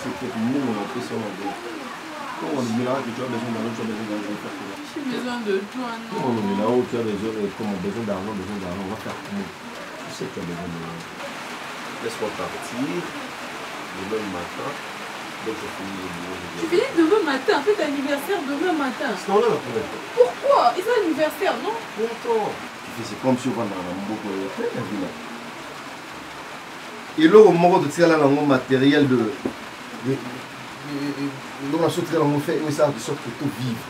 c'est peut-être nous, on peut s'en rendre. Quand on dit là que tu as besoin d'argent, tu as besoin d'argent, faire comment? J'ai besoin de toi, non? Quand on dit là-haut, tu as besoin d'argent, on va faire comment? Tu sais que tu as besoin d'argent. Laisse-moi partir demain matin. Donc je finis le boulot. Tu finis demain matin, fais ton anniversaire demain matin. Non, là, la pourquoi? Et c'est l'anniversaire, non? Pourtant. C'est comme si on va dans la mboko. Et là, au moment de tirer là, le matériel de. Donc, on a sauté là, on fait ça de sorte que tout vive.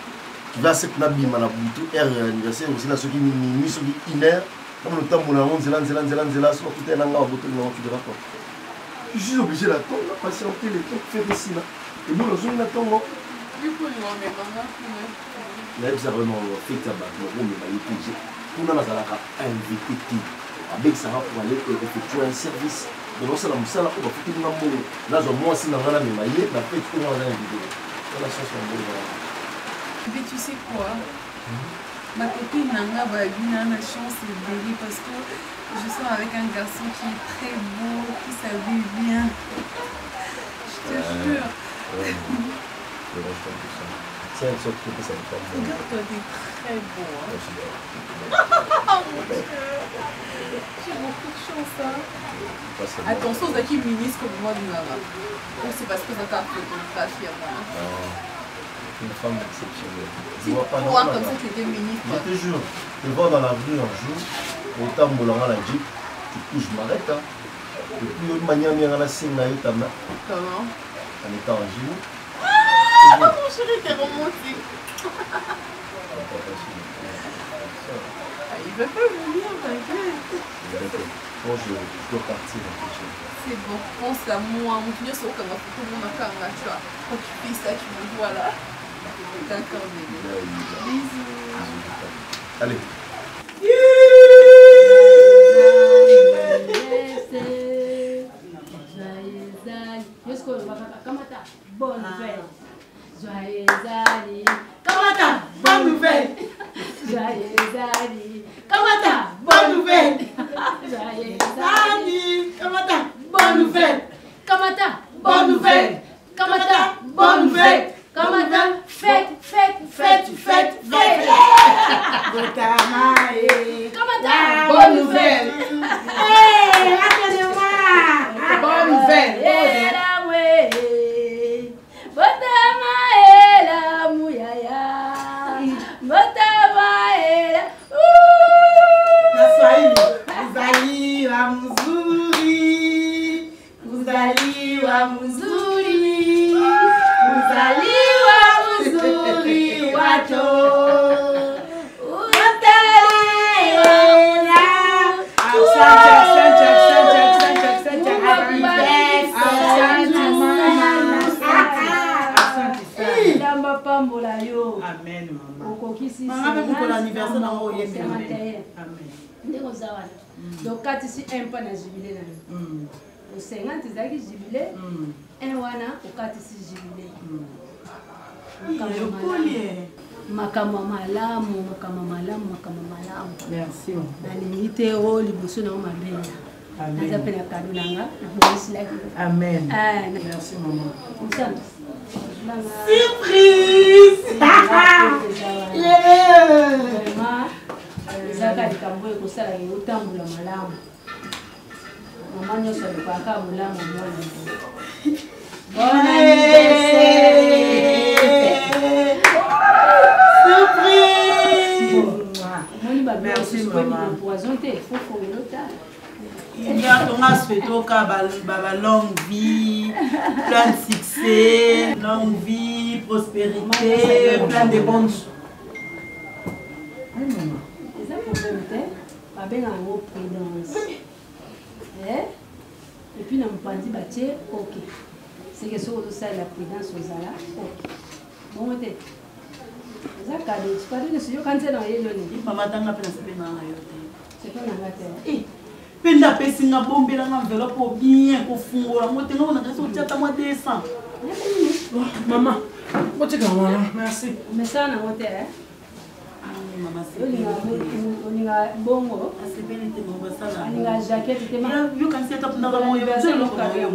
Tu vas se plaindre, il m'a boutou, anniversaire aussi, là, ceux qui minuit, ceux qui inèrent. Comme le temps où on a zélan, sur tout est là, on tu verras pas. Je suis obligé d'attendre, patienter les trucs, faire ici là. Et nous, nous attendons. Du coup, nous, on est maman. Là, vous avez fait tabac, on est maillé. Pour nous, on a invité. Avec ça, pour aller effectuer un service. Donc, ça, on va faire tout le monde. Là, moi, si on a maillé, la fête, on va inviter. La chance, on va. Mais tu sais quoi? Ma copine Nanga va avoir une chance de bélir parce que je suis avec un garçon qui est très beau, qui s'habille bien. Je te jure. Tiens, sauf que ça ne pas bien. Regarde-toi, t'es très beau. Oh mon Dieu. J'ai beaucoup de chance. Hein. Attention aux acquis ministres comme moi de Nanga. Ou c'est parce que ça t'a photographie à moi. Une femme exceptionnelle. Tu vois comme ça que tu étais ministre. Je te jure, je vois dans la rue un jour, autant de la Jeep, tu couches, je m'arrête. Et puis, une manière, il y a un signe à ta main. Comment? En étant en jour. Ah, mon chéri, t'es romantique. Il veut pas venir, t'inquiète. Bon, je dois partir. C'est bon, pense à moi. Mon client, c'est au Kanga, tu vois. Quand tu fais ça, tu me vois là. D'accord, bébé. Bisous. Allez. Bonne nouvelle. Joyeux anniversaire. Kamata, bonne nouvelle. Joyeux anniversaire. Kamata, bonne nouvelle. Joyeux anniversaire. Kamata, bonne nouvelle. Kamata, bonne nouvelle. Kamata, bonne nouvelle. Kamata, fête, fête, fête, fête, fête. Kamata, bonne nouvelle. Hey, attendez-moi. Bonne nouvelle. Botama ela muyaya, botama ela. Uzali wa mzuri, uzali wa mzuri, uzali wa mzuri wato. Amen, maman. Maman, l'anniversaire dans le Amen. Donc, quand ici un peu de jubilé, au 50, ils ont jubilé, un wana, au 4 ici jubilé. Makamamalamu. Merci. La limite, oh, les boussons ont ma belle. Amen. Merci, maman. Surprise! Merci, maman. On a souhaité longue vie, plein de succès, longue vie, prospérité, plein de bonnes choses. C'est un problème, avec un mot prudence. Et puis, on m'a dit, ok. C'est que sur ça, la prudence aux ala, ok. Bon, ok. C'est un cadeau. C'est pas de ce que quand c'est dans les données. Maman, t'as pas pensé à c'est pas la terre. Penda pesinga bombe la enveloppe bien ko fungola ngote ngona ngaso tata mwa desa. Maman, ngote kamala. Merci. Mesana ngote Maman c'est oninga bongo. Asebeni te bongo sala. Oninga jacket te ma. You can set up na mo yo zelo ka yo.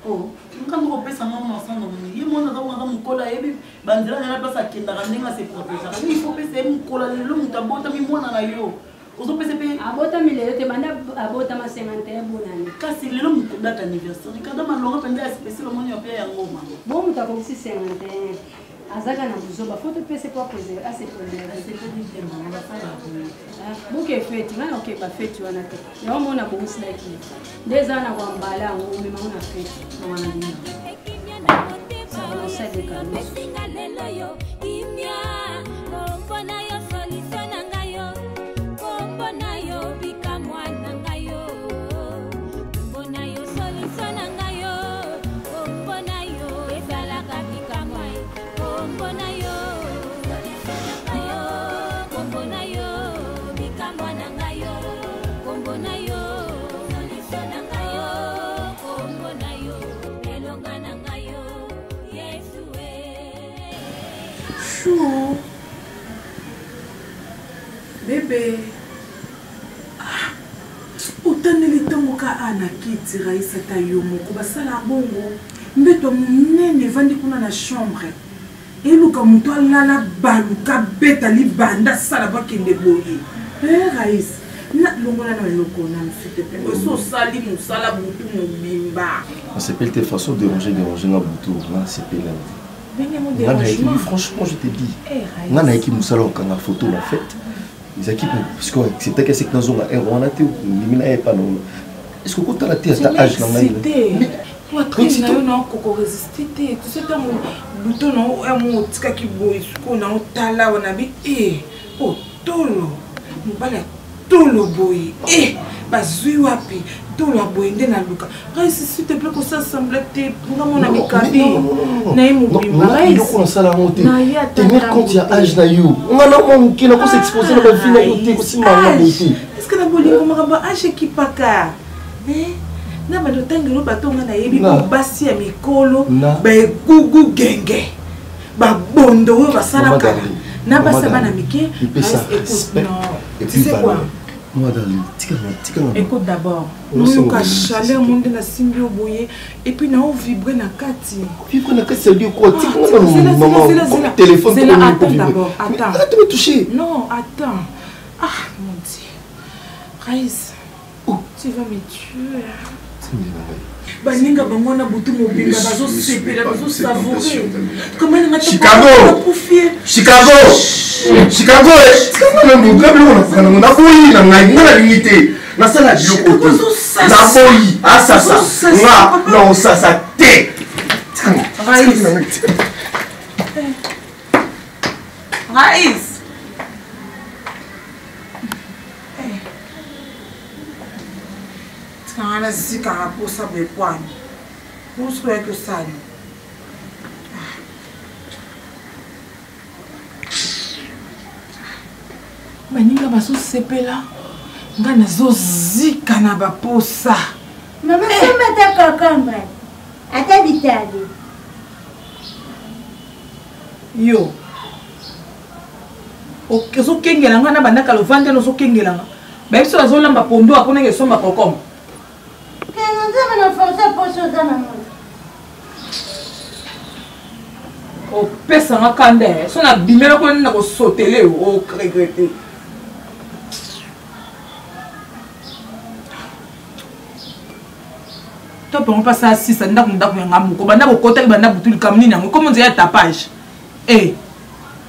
Oh, Quand on repère ça, maman ensemble, il y a mon cola, il bandera na place à Kendara, n'est-ce pas protéger. Il faut passer mon cola, le long d'abord, t'as mis moi dans la yo. Vous avez passé payer. Abota milé, te manda abota ma 51 bonani. Car c'est le long date anniversaire. Quand on m'a l'enfant pendant spécialement il y a un moment. Bon, tu as commencé 51. Azaka na buzoba, faut te passer pour poser. Ah c'est pour les. C'est pas du thème, on va faire la première. Bon que fait, tu vas OK pas fait tu vas na te. Yo mo na bonus like. Des ans na kwambala ngo me ma na fait. No wana ni. Ça va ça de calme. Bébé, autant de temps que Anna qui tira cette ayomo, que ça la bongo, mais ton nez vandi qu'on a la chambre. Et le camuto la baluka bête ali banda salaba qui ne boye. Raïs, na longola na loko na mfite pe. So sali musala butu mubimba. C'est pas tes façons de déranger na butu, là c'est pas là. Franchement, je te dis. On a qui musala au canard photo la fête. Les équipes, parce que c'était que c'est que nous on a été pas non. Est-ce que quand tu as été à ta âge dans la vie? Tu as très bien résisté. Tu sais que mon bouton est mon tika qui boit, qu'on a tala on a dit oh tolo, mon balai tolo boy, bazui wapi, tolo boy ndena luka. Reste s'il te plaît que ça semble être pour mon ami Kabi. Non, tenir compte il y a âge na you. On a non qui n'a pas s'exposer dans la vie na yoté aussi mal beauté. Est-ce que la bolingo mara âge qui paka? Na ba dotangelo batonga na yebi ko basi ya mikolo ba gugu genge. Ba bondo ba sala kala. Na ba sabana mike. Tu sais quoi? Écoute d'abord, nous avons chaleur, nous avons simbio boye, et puis nous avons vibré na kati. Vibrer na kati, ça veut dire quoi? C'est là, téléphone. C'est là, attends d'abord, attends. Arrête de me toucher. Non, attends. Ah, mon Dieu. Raïs, tu vas me tuer. Baninga bangona butu mobimba bazo sepela bazo savourer. Comment on a Chicago. Chicago. Chicago. Comment on a boyi na ngai na limité. Na sala biloko. Na boyi. Ah ça. Non ça té. Raïs. Kana zika pour ça me poigne. Pour ce que ça. Baninga baso sepela. Ngana zo zika na ba posa. Maman comment ta cocombre? Ata vitali. Yo. O zo kengela ngana bandaka lo vande no zo kengela. Ba biso bazo lamba pondo akona ke somba cocombre. Oh, personne n'a candé. Si on a bimé, on a sauté, on a regretté. Tu peux pas passer à 6 ans, on a comment dire tapage? Eh,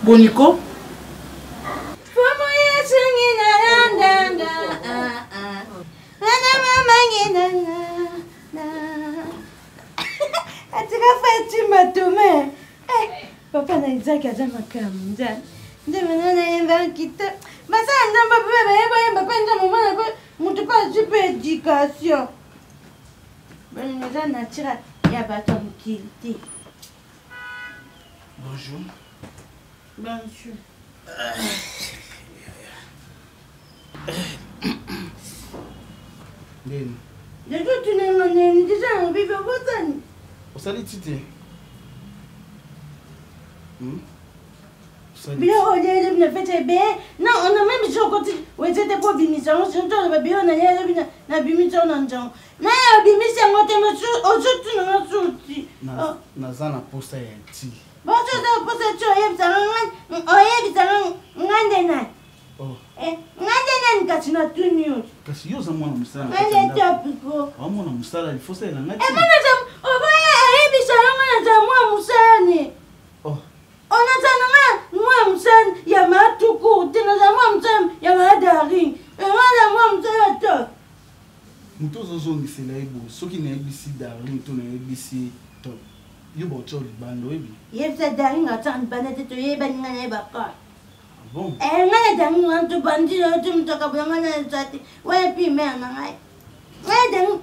Bonico? Papa na izaki aza makamu njani nde mena naenda kita basa ndamba bebe bayeba pa nda mama na mutu pa super éducation bana naza na tira ya bato mukilité. Bonjour. Bonjour. Nini? Ndio tunaona nini déjà on vive botani. Osali tite. Bien, on ne fait bien. Non, on a même dit au côté. Oui, c'était pour Bimisson. On s'est dit, on a bien, on a Bimisson en Jean. Mais Bimisson, on t'a mis au-dessus, on a sorti. Naza na posta ya ti. Bon, tu as posé tu as ngandena tunyo. Kasi yo za mwana musala. Ale topiko. Mwana musala il faut ça la ngati. Mwana za oboya ayebi salonga za mwa musani. Ona tana mwa musani ya matuku tena za mwa musani ya madari. Mwana mwa musani to. Muto zozo ngisela ibo soki na ebisi dari muto na ebisi to. Yo bocho libando ebi. Yebsa dari ngatan banete to yeba ngana baka. Bon. Ngana dangi ngantu bandi yo tumtoka bangana zati. Wewe pime na ngai. Wewe dangi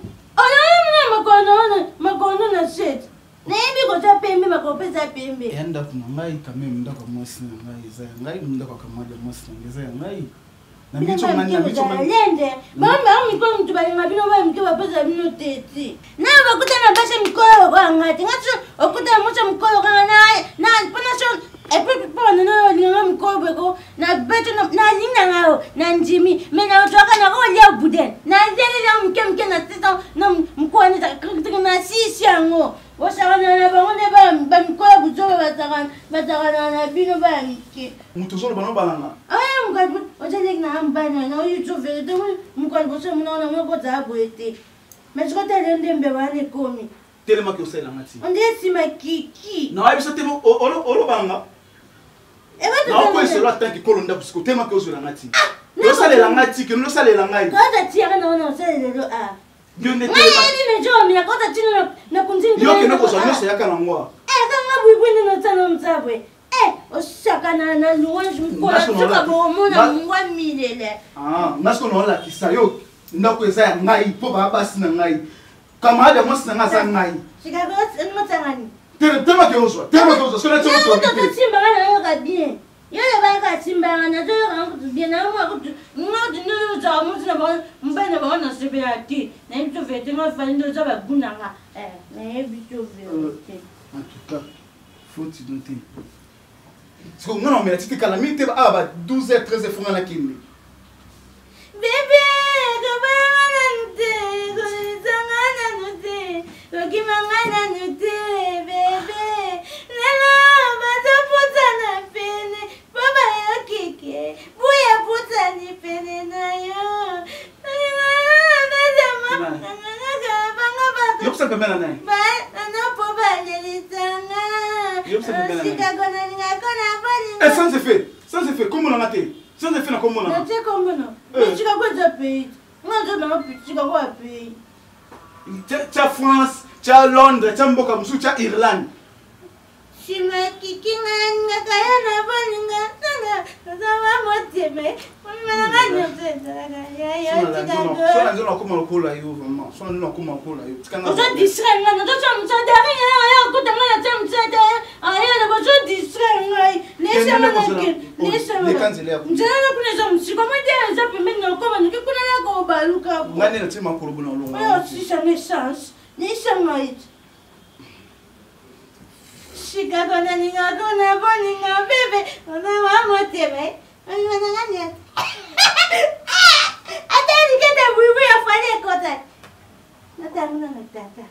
makono na shit. Na hivi kwa pembe makopeza pembe. Enda kuna ngai kama mnda kwa mosi na ngai za ngai mnda kwa kamaja mosi na ngeza ngai. Na bicho mani lende. Mama mko mtu bali ngabino ba mkiwa pesa bino teti. Na bakuta na bashe mkoyo kwa ngati. Ngati okuta mocha mkoyo kwa na pana shon epi pona na linga mkoyo beko na beto na linga ngao na njimi. Mena watu na kwa leo buden. Na zele leo mke na sita na mkoyo ni na sisi yango. Wasakana na bango ba mkoyo buzoba batakana na bino ba mke. Mutu zolo bano balanga. Mukadu ojalek na ambana na YouTube vérité mukadu boso muna na moko za boete. Mais je côté l'endembe bane komi. Telema ke osela ngati. On dit si ma kiki. Na wabi so temo olo banga. Na ko eselo atanki kolonda busiko tema ke osela ngati. Yo sale la ngati ke no sale la ngai. Kota tira na sale le a. Yo ne telema. Ngai ni jo mi kota tira na kunzinga. Yo ke no ko so no se yakala ngwa. Kanga bwibwini no tsana mtsabwe. Osakana na louange mkola tuka bomona mwa milele. Nasko no la kisayo ndako eza ya ngai po ba basi na ngai. Kama hada mwasi na ngaza ngai. Shikago ngotangani. Tema ke ozo sona tso to. Yo timba na yo ka bien. Yo le ba ka timba na to yo ka bien na mwa ko ngodi no za musi na ba mbena ba na sebe ati. Na mtu vete ma fa ndo za ba gunanga. Na ebito vete. En tout cas, faut tu noter. Parce que non, mais tu te calmes, tu vas 12h, 13h, faut qu'on la quitte. Bébé, sans effet, comment on a été? Sans effet, comment on a été? Tu as France, tu as Londres, tu as Mbokamsou, tu as Irlande. Chicago na ninga kona boninga bebe ona wa motebe ona nganya atani kete buibu ya fanye kota natanga na tata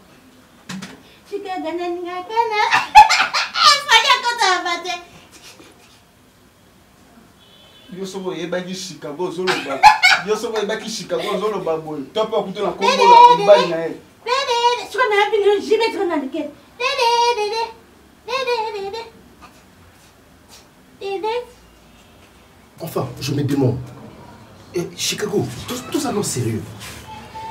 Chicago na ninga kana fanye kota bate yo sobo yebaki Chicago zolo ba yo sobo yebaki Chicago zolo ba boy top pa kuto na kombo la mbali na e bebe siko na hapi no jibe tona dike bebe Enfin, je me demande. Chicago, tout ça non sérieux.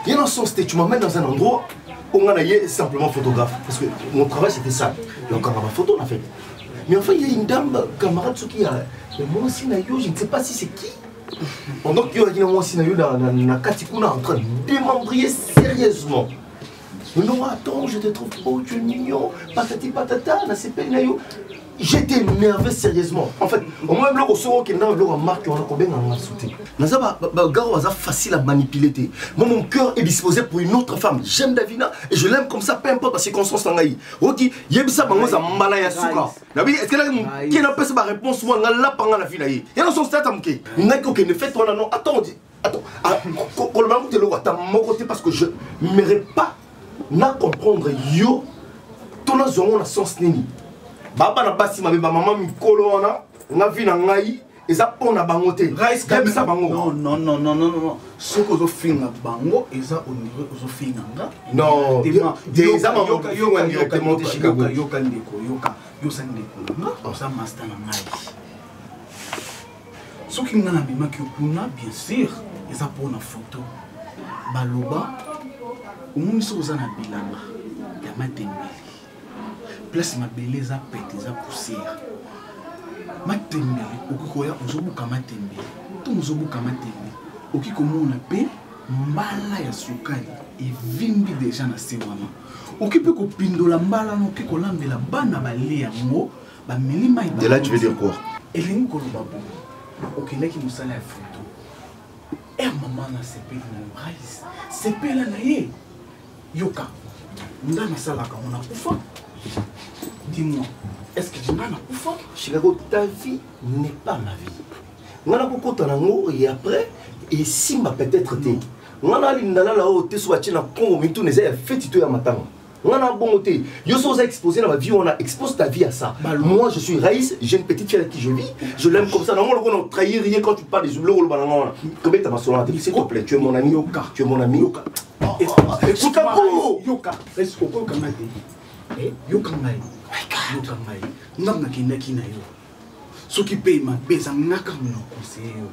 Il y a un sens, tu m'emmènes dans un endroit où on est simplement photographe. Parce que mon travail c'était ça. Il y a encore ma photo en fait. Mais enfin, il y a une dame, camarade, qui a. Mais moi aussi, je ne sais pas si c'est qui. Pendant qu'il y a moi aussi, na Katikuna en train de démembrer sérieusement. Mais non, attends, je te trouve beau, tu es mignon, patati patata, na CP nayo. j'étais énervé sérieusement. En fait, au moins, le ressort qui est dans le remarque, on a combien on a sauté. C'est facile à manipuler. Moi, mon cœur est disposé pour une autre femme. J'aime Davina et je l'aime comme ça, peu importe la circonstance. Ok, il y a ça, est-ce que a pas réponse? Moi, on a pas la fille. Il y a son stade à mouquer. Il n'y a qu'aucun effet. Attends, parce que je ne mérite pas de comprendre yo. Ton azon na sens nini. Baba na basi ma maman mikolo wana na vi na ngai eza pona bango te. Rice kabisa bango. Non. Ce que zo finga bango eza au niveau zo finga nga. Non. Eza maman yoka directement de Chicago. Yoka ndeko yoka ndeko nga. Oza master na ngai. Ce qui nga na bima ki kuna bien sûr eza pona photo. Baloba umuni so za na bilanga ya matembele. Place ma beleza pète, za poussière. Matembele, okikoya ozobuka matembele. To ozobuka matembele. Okiko mona pe mbala ya sukali evimbi déjà na sewana. Okipe ko pindola mbala no okiko lambela bana bale yango ba milima de là tu veux dire quoi? Elingi ko lobabo. Okeleki musala ya photo. Maman na sepeli na rice. Sepela na ye. Yoka. Ndana sala ka mona kufa. Dis-moi, est-ce que tu m'as pas? Chicago, ta vie n'est pas ma vie. On a beaucoup de temps et après, et si ma peut-être été. On a l'indala là-haut, tu sois tu n'as pas mis tout les airs, fait tu à matin. On a un bon côté. Je suis exposé dans ma vie, on a exposé ta vie à ça. Moi, je suis Raïs, j'ai une petite fille avec qui je vis. Je l'aime comme ça. Normalement, on ne trahit rien quand tu parles des oubliés. Comment tu m'as sonné? S'il te plaît, tu es mon ami. Tu es mon ami. Chicago! Yoka, est-ce qu'on peut quand même dire? Yoka ngai. Yoka ngai. Ngam na kinaki na yo. Soki pe ma beza ngaka mno conseiller yo.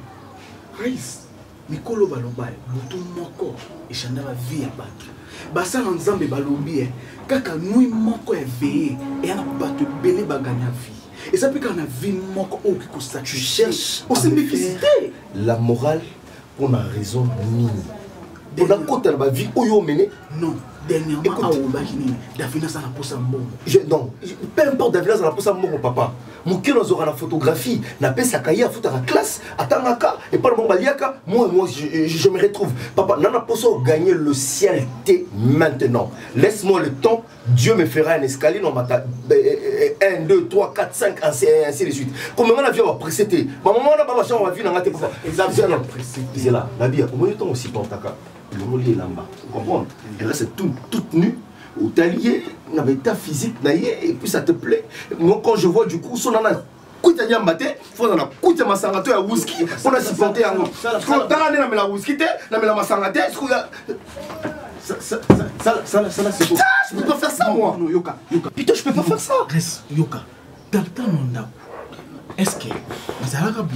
Raïs, mikolo baloba mutu moko eshanda ba vie ya bato. Basala nzambe balobi kaka nui moko éveillé et ana bato belé baganya vie. Et ça peut kana vie moko o ki ko ça tu cherches au simplicité la morale pour une raison minime. Pour la côté de la vie où yo mené non. Dernièrement, Davina ça n'a pas sa mot. Non, peu importe Davina ça n'a pas sa mot, papa. Mon cœur aura la photographie, n'a pas sa cahier à foutre à la classe, à Tanaka, et pas le bon baliaka. Moi, je me retrouve. Papa, n'a pas gagner le ciel maintenant. Laisse-moi le temps, Dieu me fera un escalier, non, 1, 2, 3, 4, 5, ainsi de suite. Comme on a vu, on va précéder. Ma maman n'a pas on va vivre dans la tête. C'est là, la vie, au moins, temps aussi pour Taka. Le mot est là-bas, vous comprenez? Et là c'est toute nue, au talier, on avait ta physique, et puis ça te plaît. Moi quand je vois du coup, on a coûté à maté, on a coûté à ma sangato à whisky, on a supporté à moi. Quand on a la whisky, on a la sangato, ça c'est beau. Je peux pas faire ça moi. Non, Yoka. Putain, je peux pas faire ça. Reste, Yoka. Dans le temps, est-ce que Nazala Rabou,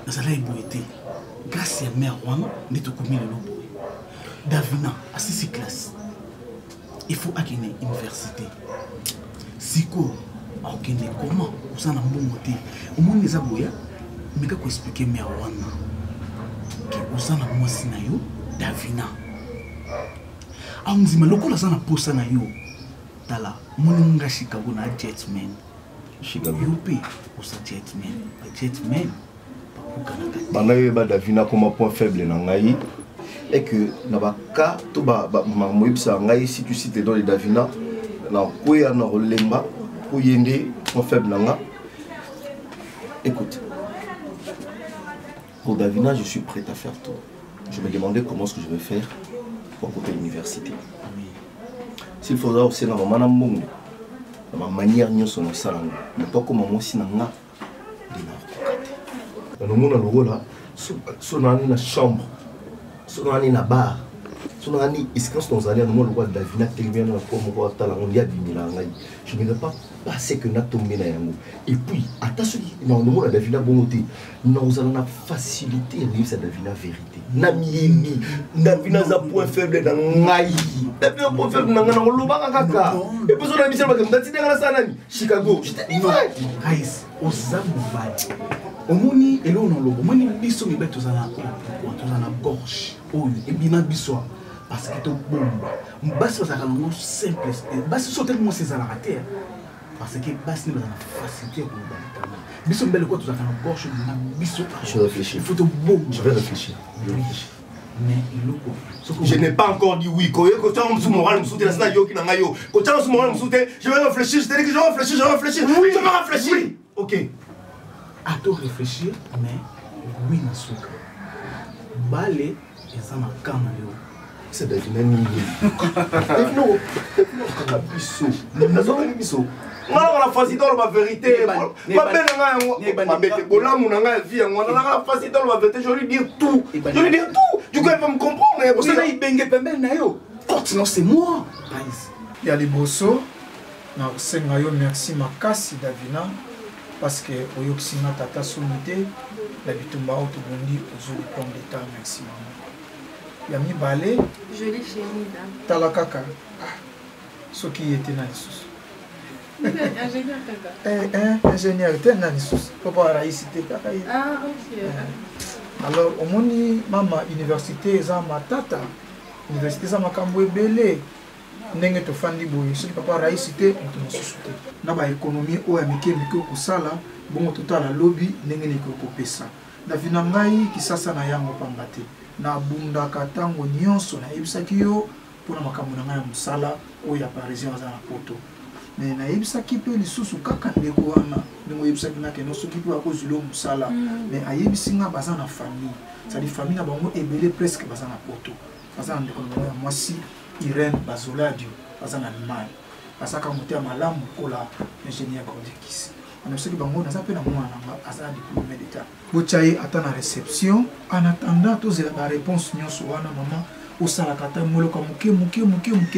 Nazala Ebouete, grâce à mère Wana, n'est pas commis le lobo. Davina, à 6 classes, il faut aller à l'université. Siko, comment vous en avez bon côté. Au moins, les aboyas, mais quand vous expliquez mère Wana, que vous en avez moi sinayo, Davina. Ah, on dit, mais le coup, là, ça n'a pas ça na yo. Tala, mon nga Chicago na jetman. Chicago. Yope, ou sa jetman. Jetman. Banayo ba Davina comme point faible na ngai et que na ba ka to ba moyebisa ngai si tu cites dans les Davina na koya na rolemba ko yende point faible na nga. Écoute. Pour Davina, je suis prêt à faire tout. Je me demandais comment est-ce que je vais faire pour couper l'université. S'il faudra aussi dans ma manière de faire ça, mais pas comme moi aussi dans la dans le monde à l'euro là, si on a une chambre, si on a une bar, si on a une escance dans le monde de Davina, je ne vais pas passer que nous tombé dans yango. Et puis, attention, dans le monde de Davina bonté, nous allons la facilité à vivre cette Davina vérité. Namiemi, Davina za point faible dans ngai. Davina point faible dans ngai, on loba kaka. Et puis on a mis ça parce que ndati dans ça nani. Chicago, je t'ai dit vrai. Guys, ozamubai. Omoni elo no lobo, moni biso mi beto zana na gorge. Oh, et bina biso parce que to bomba. Mbasi za kana simple. Basi sauter moi ces à la terre. parce que basi n'est pas la facilité pour nous. Biso mbele quoi tout ça quand gauche na biso. Je réfléchis. Il faut te beau. Je vais réfléchir. Mais je n'ai pas encore dit oui. Quand tu as un moral, je vais réfléchir. Je t'ai dit que je vais réfléchir. Je vais réfléchir. Ok. À toi réfléchir, mais oui, na souka. Balé, et ça m'a calmé. C'est de dynamique. On a facilité la vérité. Je lui dire tout. Du coup, elle va me comprendre. Sinon, c'est moi. Il y a les bossos. Merci Makasi Davina. Parce que au Yoxina Tata Soumité, la bitumba autobondi aux autres pommes d'état. Merci maman. Yami Balé. Jolie chérie. Talakaka. Ce qui était dans les sous. Ingénieur Kaka. Ingénieur était dans les sous. Papa Raïsité Kaka. Ah, ok. Alors, au moni, maman, université, ça ma tata. Université, ça ma camboué belé. Ndenge to fandi boye soki papa Raïsité moto mosusu te na ba économie oyo ya mike kosala bongo totala lobi ndenge nini kopesa Davina ngai kisasa na yango pamba te na bundaka tango nyonso na yebisaki yo mpona makambo na ngai ya mosala oyo ya parisien aza na poto mais na yebisaki mpe lisusu kaka ndeko wana ndenge oyebisaki nga keno soki mpe akozwila mosala mais ayebisi nga baza na famille c'est-à-dire famille na bango ebele presque baza na poto baza na ndeko na bango ya mwasi Irène Bazoladio, en Allemagne. À ça, quand on a malamu pour la ingénieur Gordikis. On a dit que on a appelé moi à ça diplôme d'État. Bochaye attend la réception. En attendant, tous la réponse n'y sont pas maman. Au salakata moloka muke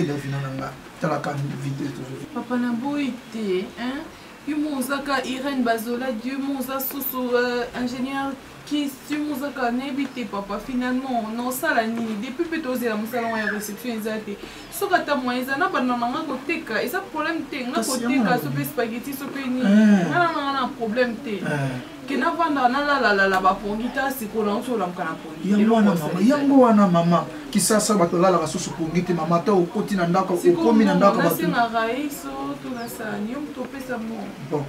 Davina nanga. Talaka vidéo toujours. Papa na boité, hein? Yumozaka Irène Bazoladio, Moza Soso ingénieur. Qui si vous avez papa finalement non ça la nuit depuis plutôt la salon à réception exacte ce que tu as moi ils en a pas normalement côté cas et ça problème t'es na côté cas soupe spaghetti soupe ni na problème t'es que na vanda na la ba pongita c'est qu'on en sur la yango wana mama kisasa batolala ka susu pongite mama ta okoti na ndako okomi na ndako ba tu na raiso to na sa nyom to pesa mo bon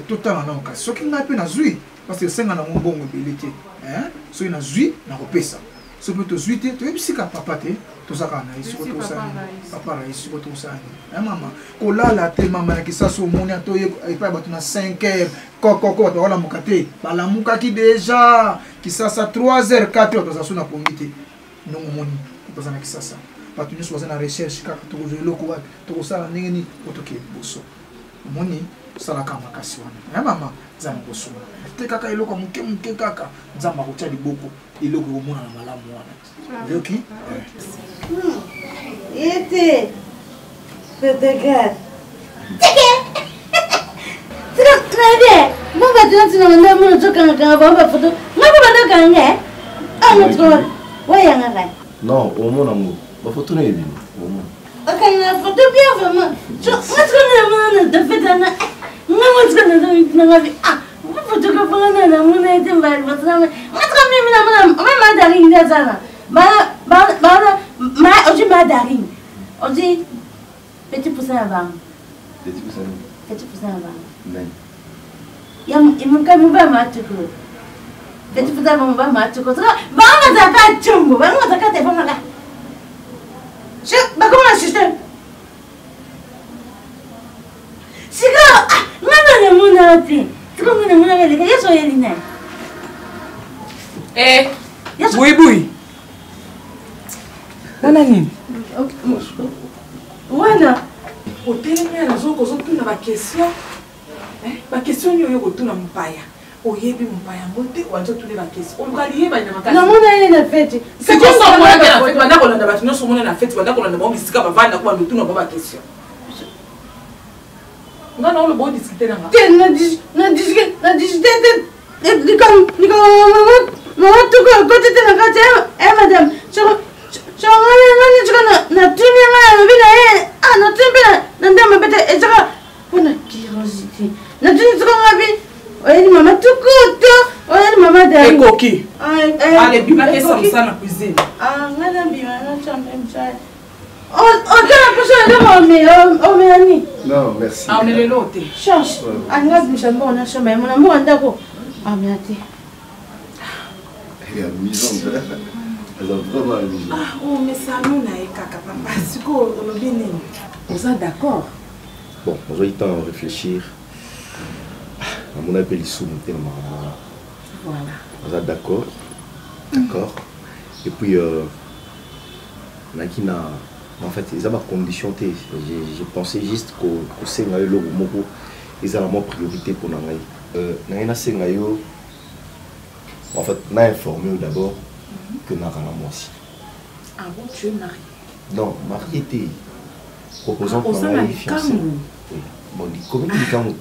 total na ka soki nga pe na zui parce que c'est un bon mobilité hein so ina zui na kopesa so peut to zui te to ebisika papa te to saka na ici ko to sa papa ra ici ko to sa hein maman ko la te mama ki sa so moni to e pa ba na 5h ko to wala mukate bala mukaki déjà ki sa 3h 4h to sa so na pongite non moni ko sa na ki sa pa tu ni so na recherche ka to zo loko wa to sa ndenge ni ko to ke boso moni sala kama kasi wana hein maman zama boso te kaka iloko muke kaka nzamba kotia liboko iloko komona na malamu wana yoki ete petekat tira très bien bon bah tu n'as pas mon joker quand on va photo moi pas de ganga ah notre ouais ngara non au mon amour ba photo ne bien au mon ok la photo bien vraiment je moi de fait dans moi ah photo que prendre la mon été mal parce que ma daring dia sana ma oji ma daring oji petit poussin avant men yam imuka mba ma tuko petit poussin mba ma tuko ça ba ma zaka chumbu ba ma zaka te fama la je ba comment système siga ngana ne munati tuko ngana munati ke yeso yelina Boui. Nana nini? Wana. Otelemi na zoko zotuna ba question. Ba question yo kotuna mpaya. Oyebi mpaya mote wanzo tule ba question. Olukali yeba na makasi. Na mona ile na fete. C'est quoi ça mona na fete banda ko landa batino so mona na fete banda ko landa ba bisika ba vanda ko ndotuna ba question. Ngana ole bo discuter nga. Na discuter Maman, tout le côté de la gâteau, madame, je na tuni na vile ah na tuni na ndama bete ezaka ona curiosité na tuni tsaka ngabi oyeni mama tukuto oyeni mama dari ekoki ale bima kesa msana cuisine ngana bima na chambe mchai Non, merci. Ah, on est l'autre. Change. On a chambre. Mon amour, on d'accord. Ah, mais attends. Elle est amusante. Elle est vraiment amusante. Ah, oh, mais ça nous n'a pas papa. C'est quoi le bien? On est d'accord. Bon, on a eu le temps de réfléchir. À mon appel, ils sont montés. Voilà. On est d'accord. D'accord. Et puis, en fait, ils ont ma condition. J'ai pensé juste que c'est un logo moko. Ils ont la priorité pour nous. En fait, on a informé d'abord que nous avons moi aussi. Ah bon, tu es marié? Non, marié était proposant pour marier fiancé. Oui. Bon, comme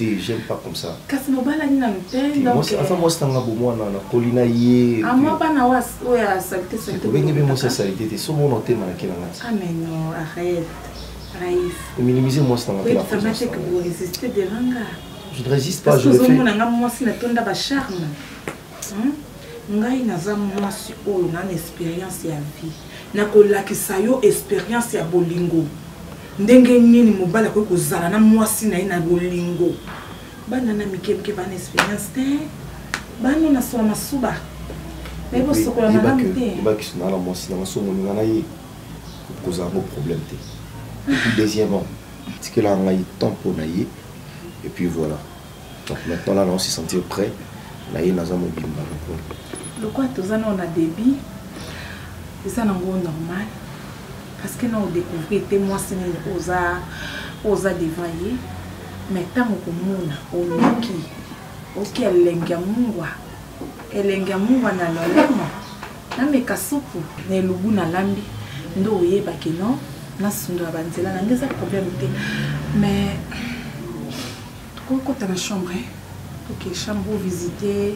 il j'aime pas comme ça. Kasi mobala ni na mpenda. Moi, enfin moi c'est un gabo moi na colina yé. Ah moi pas na was oya saleté. Ben bien moi c'est saleté, c'est son nom thème na kila ngati. Ah mais non, arrête. Raïs. Minimiser moi c'est un peu. Oui, ça m'a fait que vous résistez devant là. Je ne résiste pas, je le fais. Parce que moi si na tonda ba charme. Ngai naza mwasi oyo na expérience ya vie. Na kolakisa yo expérience ya bolingo. Ndenge nini mobala ko kozala na mwasi na ina bolingo. Bana na mikemke bana expérience te. Bana na so masuba. Bebo sokola na namte. Ba ki na mwasi na so moninga na ye. Kozala mo problème te. Et puis deuxièmement, c'est que là on a eu temps pour naïe. Et puis voilà. Donc maintenant là on s'est senti prêt. Naïe naza mo bimba ko. Le quoi tozana on a débit. C'est ça normal. Parce que nous avons découvert que moi, c'est osa dévaillé. Mais tant que nous avons ok, elenga mungwa na lolemo. Na mekasupu na lubu na lambi. Ndo oyeba ke non, na sundo abanzela na ngeza problème te. Mais quand tu as la chambre, ok, chambre visiter,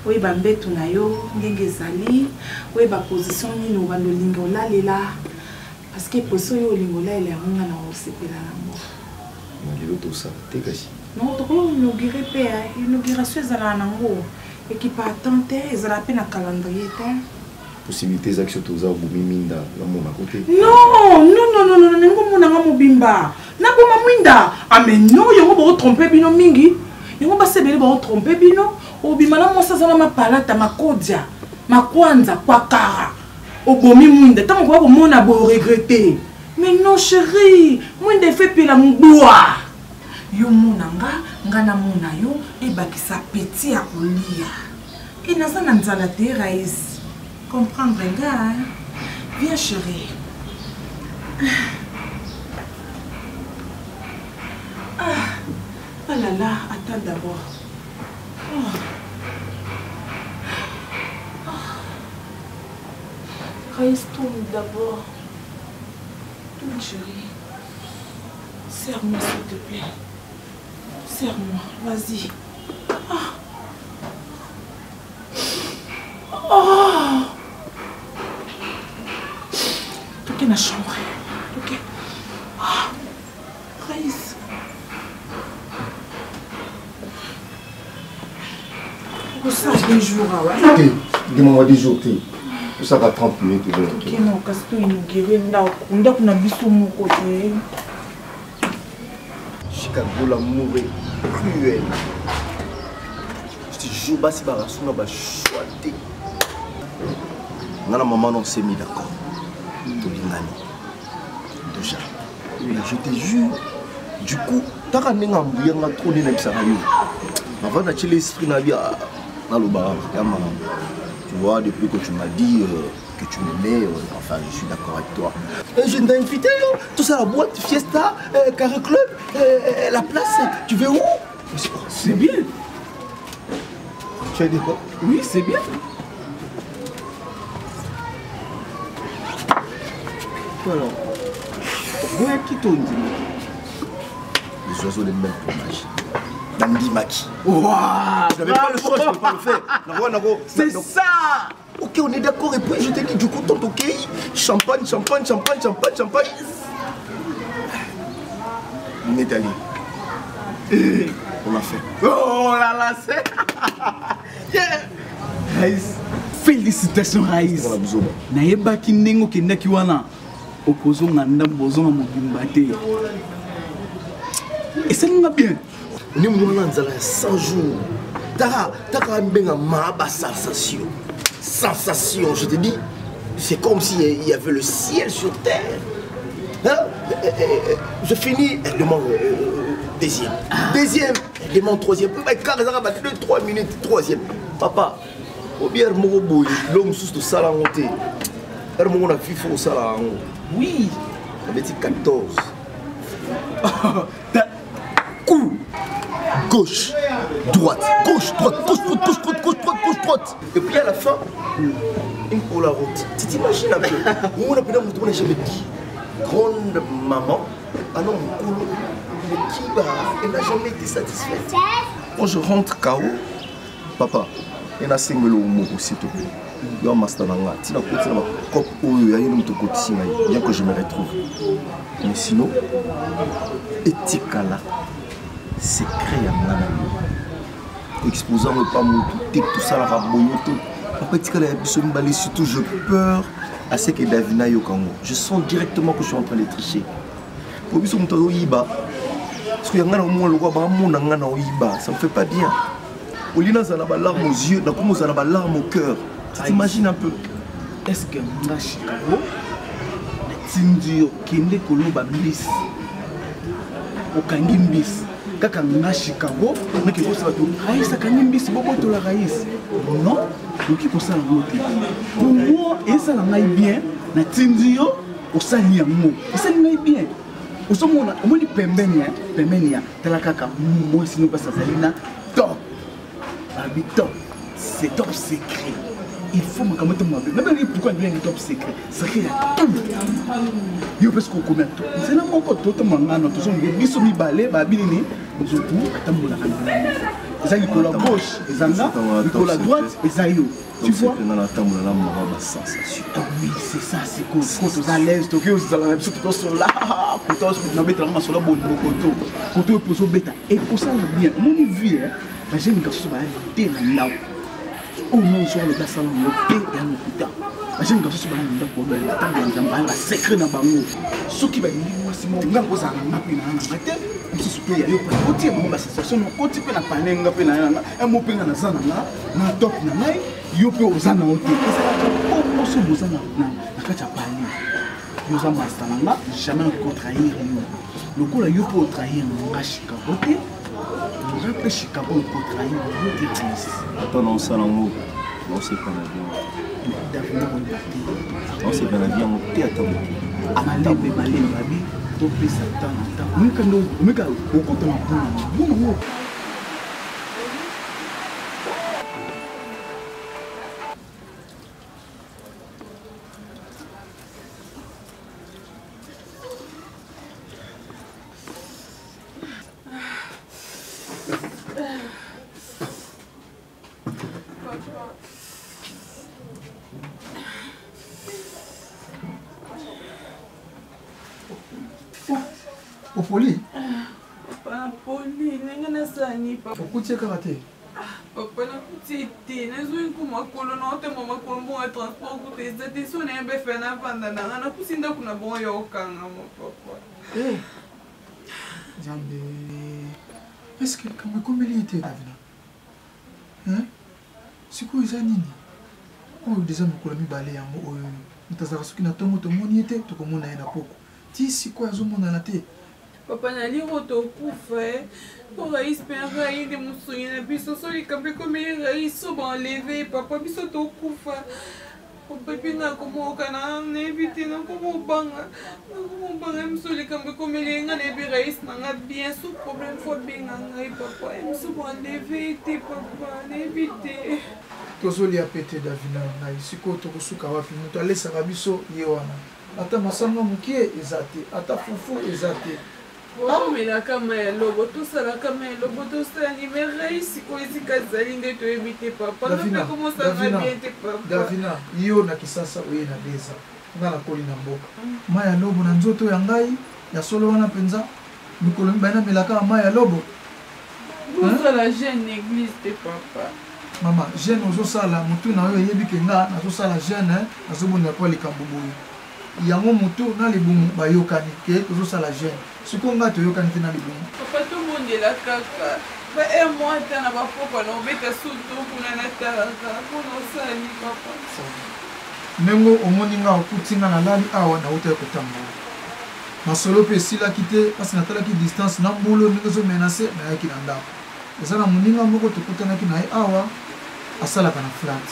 oui bambetu na yo, ngenge zali, oui ba position ni no bando lingo la lela. Parce que pour ça, il y a un peu de ça. Non, il y a une inauguration et qui peut attendre, ils ont un calendrier. Possibilité d'action tous à Boumiminda, là mon côté. Non, ah mais non, il y a trompé bino mingi. Il y a pas trompé bino. Obimana moi ça ma palata ma kodia, ma kwanza kwa kara. Obomi mwinde, tant que vous m'avez regretté. Mais non chérie, mwinde fait pila mboua. Yo munanga, ngana muna yo, et baki sa petit à kolia. Et nasa nanzala te raïs. Comprendre gars, viens chérie. Ah là là, attends d'abord. Raïs, tourne d'abord. Tourne, chérie. Serre-moi, s'il te plaît. Serre-moi, vas-y. Ah. Oh. Toquez dans la chambre. Ok. Ah. Raïs. Pour ça, des jours, ouais. Ok, dis-moi des jours, ça va 30 minutes. Ok, non, parce que nous guérissons, on a mon côté. Chicago, l'amour est cruel. Je te jure, si tu as choisi. Maman, on s'est mis d'accord. Déjà. Je te jure. Du coup, tu as trop avant d'acheter l'esprit dans le bar. Tu vois, depuis que tu m'as dit que tu m'aimais, enfin, je suis d'accord avec toi. Je t'ai invité, tout ça, la boîte, fiesta, carré club, la place, tu veux où? C'est bien. Tu as dit quoi? Oui, c'est bien. Voilà. Où est-ce qu'il tourne? Les oiseaux de même fromage. Dandy Maki. Waouh! Je n'avais pas le choix, je ne peux pas le faire. C'est ça! Ok, on est d'accord. Et puis je t'ai dit, du coup, ton ok, champagne. On est allé. On a fait. Oh là là, c'est. Yeah! Raïs. Félicitations, Raïs. Naïba ki nengo ki nakiwana. opposons à Ndambozo à Mobimbaté. Et ça nous va bien. Nous avons 100 jours. T'as une sensation. Sensation, je te dis. C'est comme s'il y avait le ciel sur terre. Hein? Je finis, elle demande deuxième. Deuxième, elle demande troisième. 2-3 minutes, troisième. Papa, au bien, l'homme sous le salon. On a vu au salon. Oui. On a dit 14. Coup. Gauche, droite, gauche, droite, gauche, droite, gauche, droite, gauche, droite, gauche, droite. Et puis à la fin, une pour la route. Tu t'imagines un peu? On a jamais dit. Grande maman, ah non, mais qui va? Elle n'a jamais été satisfaite. Quand je rentre KO, papa, il y a un single au mot s'il te plaît. Il y a un master dans la tête. Il y a une autre côté, bien que je me retrouve. Mais sinon, éthique là. Secret à mon exposant le pas mon tout ça la raboyoto. Après surtout je peur à ce que Davina Yokango. Je sens directement que je suis en train de tricher. Pour lui, parce qu'il y a un moment où ça me fait pas bien. Au lieu d'avoir la larme aux yeux, on a la larme au cœur. Tu t'imagines un peu? Est-ce que moi Chicago, Tindio Kende Koloba Bliss, au Kangimbis? Kaka nga Chicago, mais qui pense à tout. Raïs, Kangimbis, Bobo de la Raïs. Non, donc il faut ça la pour moi, et ça l'a bien, na Tindio, au Saniamo. Et ça l'a bien. Au sommet, on dit Pembenia, Talakaka, moi, sinon pas ça, top. Babi top, c'est top secret. Il faut me commettre ma vie. Même pourquoi il y a un top secret. Secret à tout. Il faut qu'on commente tout. C'est là mon côté, tout le monde a notre son. Ils sont mis balais, babini. Nous sommes tous à Tamboula. Ils ont Nicolas gauche, ils ont Nicolas droite, ils ont tu vois? Oui, c'est ça, c'est cool. Quand tu es à l'aise, tu es là, et pour ça, bien, mon vie, j'ai une garçon qui est là. Oh non, sur le bassin, le thé et un hôpital. J'ai une garçon qui est là. La secret dans le bango. Ce qui va dire, c'est mon gars, vous avez un peu de temps. Je suis super. Je suis super. Je suis super. Je suis super. Je suis super. Je suis super. Yo pe ozana ote o moso bozana na kati ya pali yo za masalanga jamais ko trahir yo lokola yo pe trahir nga Chicago te nga pe Chicago ko trahir yo te triste attends non salango non c'est pas la vie non c'est pas la vie on te attend amalebe balebe babi to pesa tant meka okota na bona Poli? Papa, Poli, nenga nasani papa. Okutie karate? Papa, nakutie te, nazo kuma kolo na ote mama kolo bonga transport kute zate so na yembe fe na vanda na nakusinda kuna bonga ya okanga mo papa. Eh. Jambe. Est-ce que kama komeli ite Davina? Hein? Siku iza nini? Oyo deja mokolo mibale yango oyo. Mutazaka soki na tongo tomoni ete tokomona ye na poko. Ti siko azomona na te. Papa nali roto kufa pour Raïs père Raïs de musonye na biso so likambe comme Raïs so ba enlever papa biso to kufa papa pina como kana na éviter na como banga biso likambe comme lenga na bi Raïs na bien sous problème faut bien ngai papa biso ba enlever te papa na éviter tozoli apete Davina na isiko tokosuka wapi mutu alesaka biso ye wana ata masanga mukie ezate ata fufu ezate. Oh, mais la caméra, le boto, ça la caméra, le boto, ça l'animé, ici, quoi, ici, Kazaline, de te éviter, papa. Davina, comment ça va bien, tes papa. Davina, yo na kisasa oye na deza. Nga na koli na mboka. Maya lobo na nzoto ya ngai, ya solo wana penza. Mikolo mbana melaka maya lobo. Vous ça la jeune église, tes papa. Maman, jeune ozo sala, mutu na yo yebi ke nga, nazo sala jeune, nazo bonna kwa likambo boye. yango moto na libumu bayokani ke tozosala jeune sikoyo nga toyokani te na libumu papa tomondela kaka ba moi ata na bapokwa na obeta suto kuna natalaka mpona osali papa ndenge omoni nga okuti nga nalali awa nauta kotambola masolo mpe esilaki te mpasi natalaki distance na mbulu ndenge ezomenase nayaki na ndako eza na moninga moko tokutanaki na ye awa asalaka na flat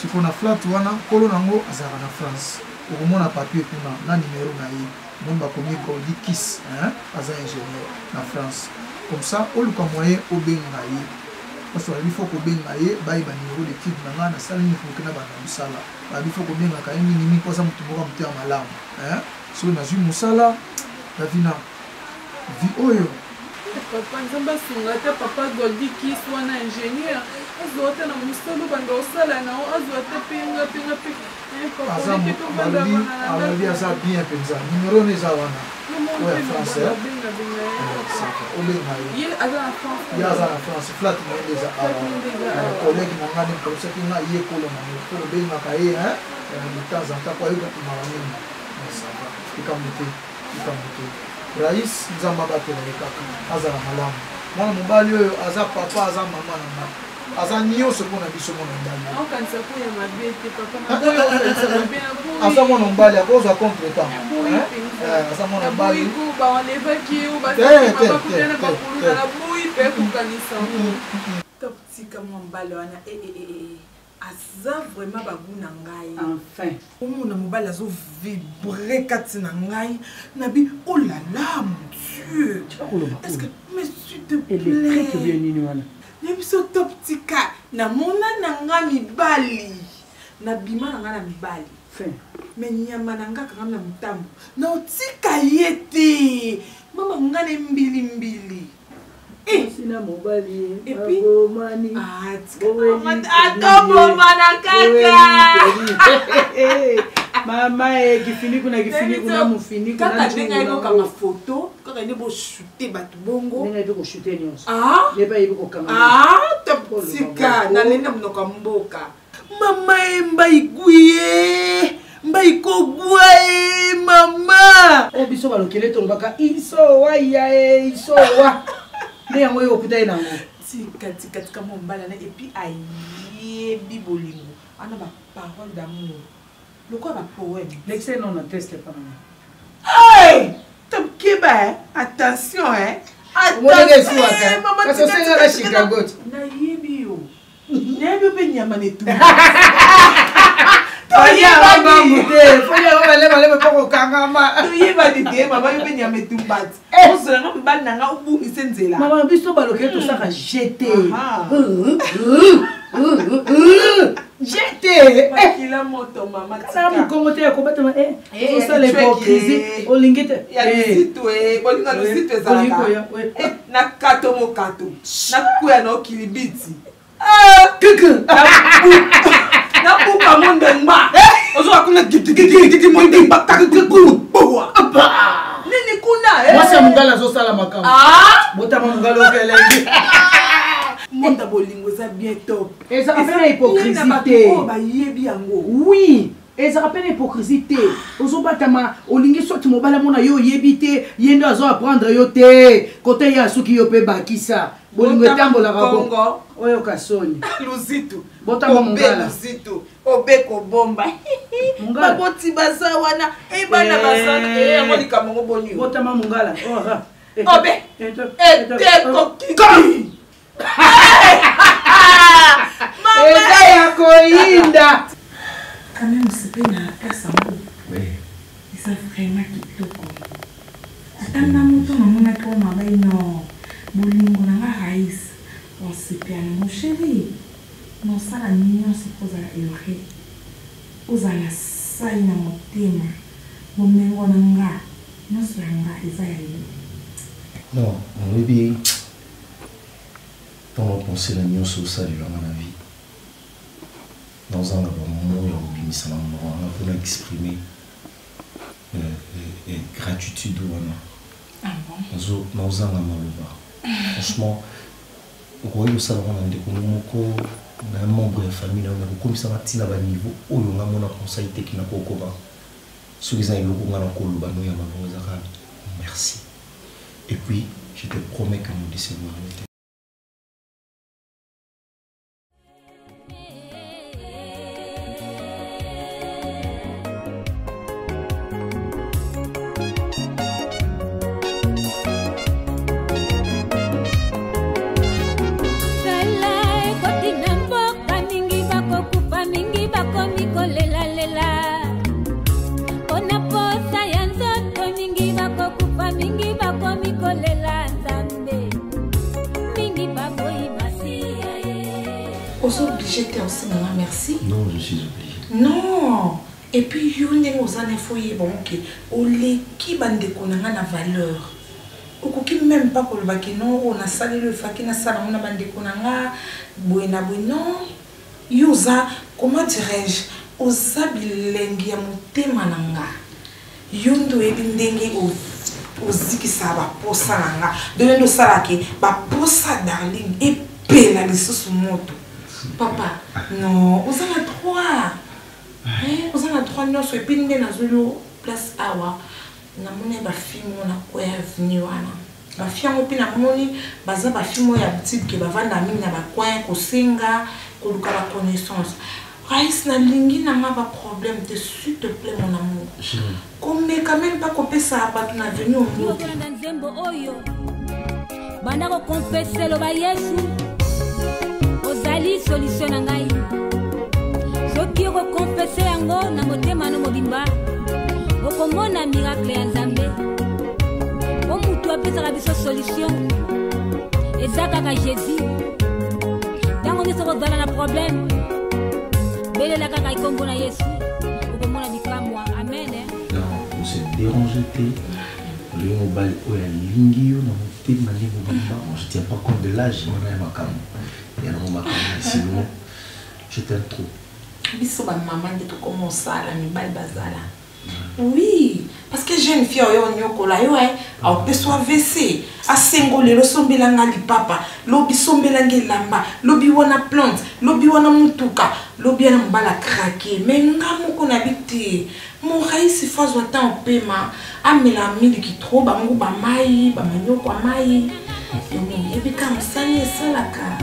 sikoyo na flat wana kolo nango azalaka na France okomona papier kuna na numero na ye monde bakomi Gordy Kiss aza ingénieur na France comme ça oluka moyen obenga ye parce que il faut kobenga ye bayeba numéro d'équipe na nga nasali nifoke na bana mosala babi faut kobengaka ye mingi mposa motu moko moto ya malamu soki nazwi mosala davina vi oyo papa nzambe asunga te papa Gordy Kiss wana ingénieur azwa te na mosala banda osala nao azwa te penga alobi aza bien mpenza numero ne eza wana oya france obenga ye aza na france flat na ye eza awa collègue na nga ne proseki nga ye kolo na ye po obengaka ye de temps en temps po ayoka tumaka mingi sava likambo te rais nzambe abatela ye kaka azala malamu mwana mobali oyo aza papa aza mama na nga aza nyonso mpona biso mwana mobali aza mwana mobali akozwa contre temps aza mwana mobali tika mwa mobali wana aza vraiment bagu na ngai enfin omona mobali azovibre kati na ngai nabi oh là là mon dieu est-ce que monsieur te plaît nebiso top tika namona na nga mibali nabima na nga na mibali me nyama na nga kanga na mutambo na otika ye te mama nga ne mbili sina mobali abomani atobomana kaka mama kifiniku na kifiniku na mufiniku kaka ndenga iko kanga photo kaka ine bo shooter batu bongo ndenga iko shooter nyonso leba ibi ko kanga top sika na lenda mnoka mboka mama mbaiguye mbaikogwae mama biso balokele tolobaka isowa yae isowa nde yango oyo okuta ye nango tika mombala na epuis ayebi bolingo ana baparole d'amour lokola bapoème l'excès non atteste pas nango tokeba attention nayebi yo nayebi mpe nyama netu toyeba dete mama yo mpe nyama etumbati osolanga mibali nanga obungise nzela mama biso balokele tosaka jete jete makila moto mama kana mokongo te ya kobatama osala hypocrisie olingi te ya lusito bolinga lusito ezalaka na kato mokato na kuya na okilibiti nabuka mondemba ozoka kuna gigi mondemba kakikuwa nini kuna mwasi mungala azosala makambo botama mungala okelengi monda bolingo eza bien top ezaka mpe na hypocrisie te bayebi yango oui ezaka mpe na hypocrisie te ozobatama olingi soki mobala mona yo oyebi te ye nde azo apprendre yo te kote ye asuki yo mpe bakisa bolingo etambolaka bongo oyo kasoni luzitu botama mongala luzitu obeko bomba baboti baza wana ebana bazana yango likambo ngo boni botama mongala obe eteko kiki eza ya koyinda quand même c'est na place yango eza vraiment kitoko atanga moto namona to mabai no bolingo nanga raïs osepela mon chéri nosala nyonso kozala heureux ozala sali na motema bomengo na nga nyonso ya nga eza ya yo non oyebi ntango pensé na nyonso osalelanga na vie nazanga bamomo ya kobimisa na monoko anga mpona exprimer gratitude wana nazanga maloba franchement okoki kosala wana ndeko moko na membre ya famille na kokomisanga ntina baniveau oyo nga mona conseil teki na kokoma Merci. Et puis, je te promets que nous décevons. J'étais aussi maman, merci. Non, je suis obligé. Non. Et puis, il y a des foyers qui ont qui bande na valeur. Ou qui même pas pour le bakino, on a salé le fakina sala, on a bande konanga, buena bueno. Yosa, comment dirais-je, osa bilengi ya mutema nanga. Yondo ebindenge o ziki saba posa nanga. Donnez-nous ça là ba posa darling et pela lisusu moto. Papa, non, vous en avez 3. Vous en avez 3 nous et puis nous avons place awa. Na mone ba fille mo na ko ya vini wana. Ba fille mo pina moni baza ba fille mo ya petite ke ba vanda mingi na ba coin ko singa ko luka ba connaissance. Raïs na lingi na ma ba problème te s'il te plaît mon amour. Comme quand même pas couper ça pas tu na venu au monde. Banda ko confesser lo ba Yesu. Ozali solution na ngai. Soki ko confesser yango na motema no mobimba. Okomona miracle ya Nzambe. O mutu apesa biso solution. Ezaka ka Jésus. Tango ni soko dala na problème. Bele la kaka ikombo na Yesu. Okomona bikamwa. Amen. Non, on se dérange té. Le mobile o ya lingi yo na motema ni mobimba. Je tiens pas compte de l'âge, on a ma cam. Et alors ma cam sinon je t'aime trop. Biso ba maman de to commencer à la mi bal bazala. Oui, parce que jeune fille yo nyokola yo au peso VC a sengole lo sombelanga li papa, lobi sombelanga lamba, lobi wana plante, lobi wana mutuka, lobi na mbala craquer, mais ngamu ko na biti. Mon raïs fazwa ta en paiement, amela mili ki trop ba ngu ba mai, ba manyoko mai. Et puis comme ça ni salaka.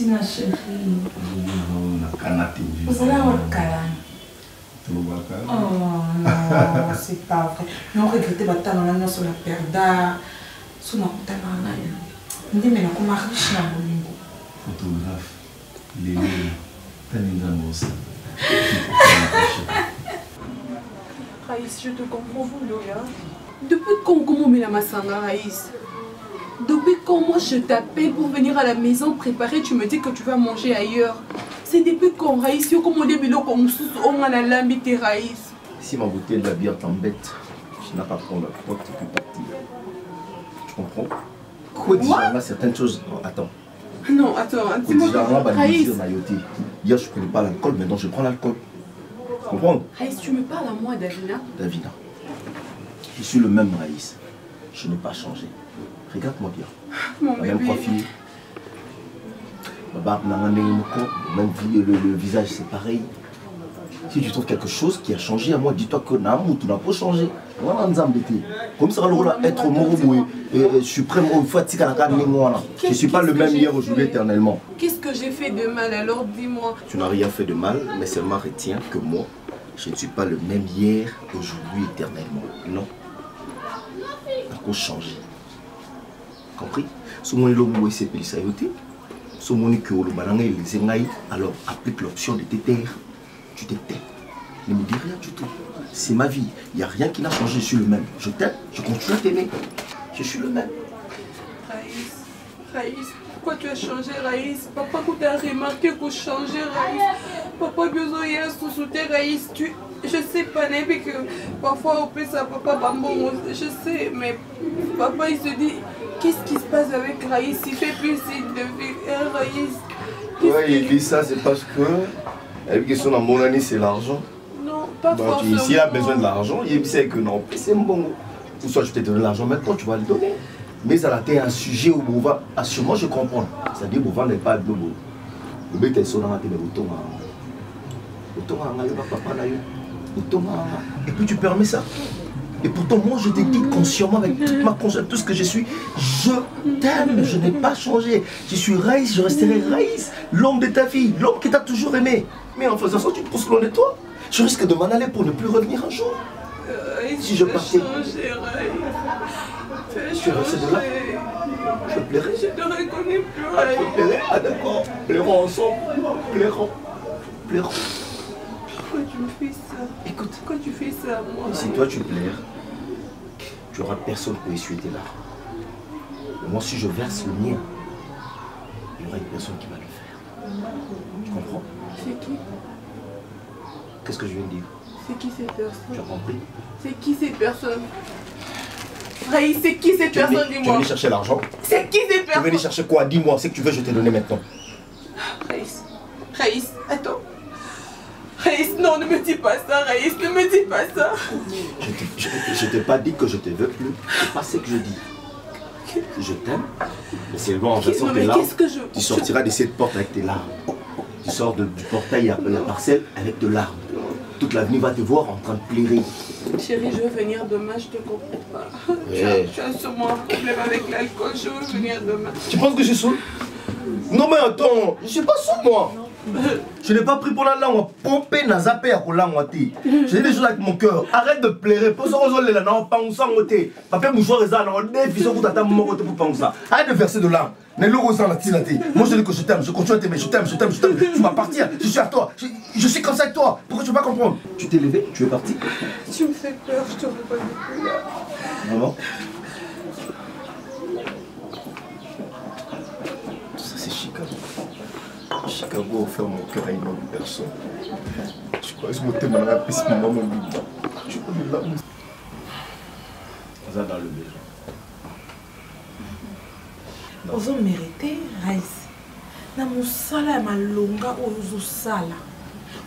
Tina chérie. Vous allez avoir le câlin. Oh non, c'est pas vrai. Mais on regrette pas tant on a sur la perda. Sur la coutana. On dit mais comment riche na bolingo. Photographe. Il est là. Raïs, je te comprends, vous, Lola. Depuis quand comment met la massanga, Raïs? Depuis quand moi je t'appelle pour venir à la maison préparer, tu me dis que tu vas manger ailleurs. C'est depuis quand, Raïs, tu as commandé Bilo comme sous on a la lambité, Raïs. Si ma bouteille de la bière t'embête, je n'ai pas prendre la porte, tu peux partir. Tu comprends? Quoi déjà, certaines choses. Oh, attends. Non, attends, dis-moi. Raïs. Hier, je ne prenais pas l'alcool, maintenant je prends l'alcool. Tu comprends? Raïs, tu me parles à moi, Davina? Davina. Je suis le même Raïs. Je n'ai pas changé. Regarde-moi bien. Mon bébé. Même profil. Même le visage, c'est pareil. Si tu trouves quelque chose qui a changé à moi, dis-toi que Namou, tu n'as pas changé. Comme ça, être moroboué, suprême, je ne suis pas le même hier, aujourd'hui, éternellement. Qu'est-ce que j'ai fait de mal alors? Dis-moi. Tu n'as rien fait de mal, mais seulement retiens que moi, je ne suis pas le même hier, aujourd'hui, éternellement. Non. Tu as changé. Compris? Si mon logo est CPI Sayoté, si mon que le balangue les engaille, alors applique l'option de te taire. Tu te tais. Ne me dis rien du tout. C'est ma vie. Il n'y a rien qui n'a changé. Je suis le même. Je t'aime. Je continue à t'aimer. Je suis le même. Raïs, pourquoi tu as changé, Raïs? Papa, quand tu as remarqué que tu as changé, Raïs. Papa, besoin de soutenir, Raïs. Je sais pas, que parfois on peut ça, papa, bambon, je sais, mais papa, il se dit, qu'est-ce qui se passe avec Raïs? Il fait plus signe de vie, Raïs. Ouais, il dit ça, c'est parce que la question dans mon année, c'est l'argent. Non, pas forcément. S'il a besoin de l'argent, il sait que non, c'est bon. Ou soit je t'ai donné l'argent maintenant, tu vas le donner. Mais ça a été un sujet où on va, assurément je comprends. C'est-à-dire qu'on n'est pas de l'eau. Le but est sur la télé, et puis tu permets ça. Et pourtant, moi, je te dis consciemment, avec toute ma conscience, tout ce que je suis, je t'aime, je n'ai pas changé. Je suis Raïs, je resterai Raïs, l'homme de ta vie, l'homme qui t'a toujours aimé. Mais en faisant ça, tu te pousses loin de toi. Je risque de m'en aller pour ne plus revenir un jour. Si je partais, tu restes de là. Je plairais. Je te reconnais plus, Je plairais. Ah d'accord, pleurons ensemble. Pleurons. Pourquoi tu me fais ça? Écoute, pourquoi tu fais ça, moi? Si toi tu pleures, tu n'auras personne pour essuyer tes larmes. Moi, si je verse le mien, il y aura une personne qui va le faire. Tu comprends? C'est qui? Qu'est-ce que je viens de dire? C'est qui cette personne? Tu as compris? C'est qui cette personne? Raïs, c'est qui cette personne? Dis-moi. Tu veux aller chercher l'argent? C'est qui cette personne? Tu veux aller chercher quoi? Dis-moi, c'est que tu veux, je te donner maintenant. Raïs, attends. Raïs, non, ne me dis pas ça, Raïs, ne me dis pas ça. Je t'ai pas dit que je te veux plus. C'est pas ce que je dis. Je t'aime. Mais c'est bon, en versant tes larmes, tu sortiras de cette porte avec tes larmes. Tu sors du portail à la parcelle avec de larmes. Toute l'avenue va te voir en train de pleurer. Chérie, je veux venir demain, je te comprends pas. Tu as sûrement un problème avec l'alcool, je veux venir demain. Tu penses que je suis saoul? Non mais attends, je suis pas saoul moi. Je n'ai pas pris pour la langue, pompé n'a zappé à la langue. Je dis des choses avec mon cœur. Arrête de pleurer. Pose aux les là, non, pas on s'en ôter. Papa mouchoir est là, non, des fils pour t'attendre mon côté pour pas ça. Arrête de verser de larmes. Ne l'eau sans la tinate. Moi je dis que je t'aime, je continue à t'aimer, je t'aime. Tu vas partir, je suis à toi. Je suis comme ça avec toi. Pourquoi tu vas pas comprendre? Tu t'es levé, tu es parti. Tu me fais peur, je te reconnais plus là. Vraiment? Tout ça c'est Chicago. Chicago a offert mon cœur à une autre personne. Tu crois que je me t'aime dans la piste, maman, mon bébé. Tu vois le larmes. Ça dans le besoin. Ozo mérité, Raïs. Na mosala ya malonga ozo sala.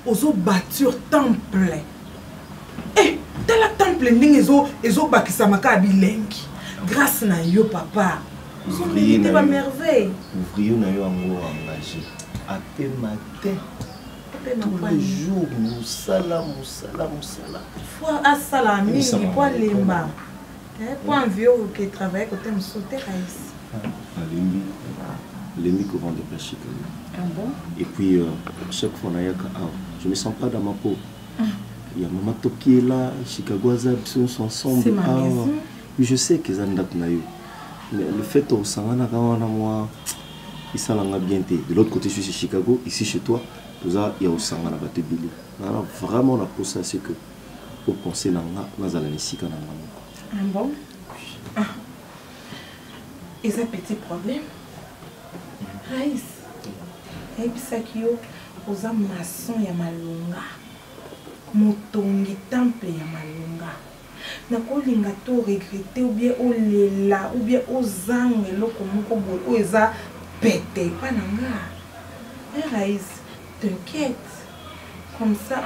Ozo bâtir temple. Eh, tala temple ndenge ezo bakisa maka bilengi. Grâce na yo papa. Ozo mérité ba merveille. Ouvrier na yo ango engagé. Après matin. Tous les jours, moussala. Faut asala mingi pour lemba. Pour un vieux qui travaille côté moussouté Raïs. Lembi qu'on vend de pêcher. Ah bon? Et puis, chaque fois, je ne me sens pas dans ma peau. Il y a Maman Top qui est là, Chicago Azab, ils sont ensemble. C'est ma maison. Oui, je sais qu'ils ont des naïfs. Mais le fait que moi, il s'en a bien été. De l'autre côté, je suis chez Chicago, ici chez toi, il y a aussi un Batebili. Vraiment, la procès, c'est que pour penser à la Ah bon? Et ça petit problème. Raïs, et puis ça qui est aux maçons ya malonga, motongi temple ya malonga. Nakolinga to regretter ou bien au lela ou bien aux angles loko moko boy eza pété pas nanga. Raïs, t'inquiète. Comme ça,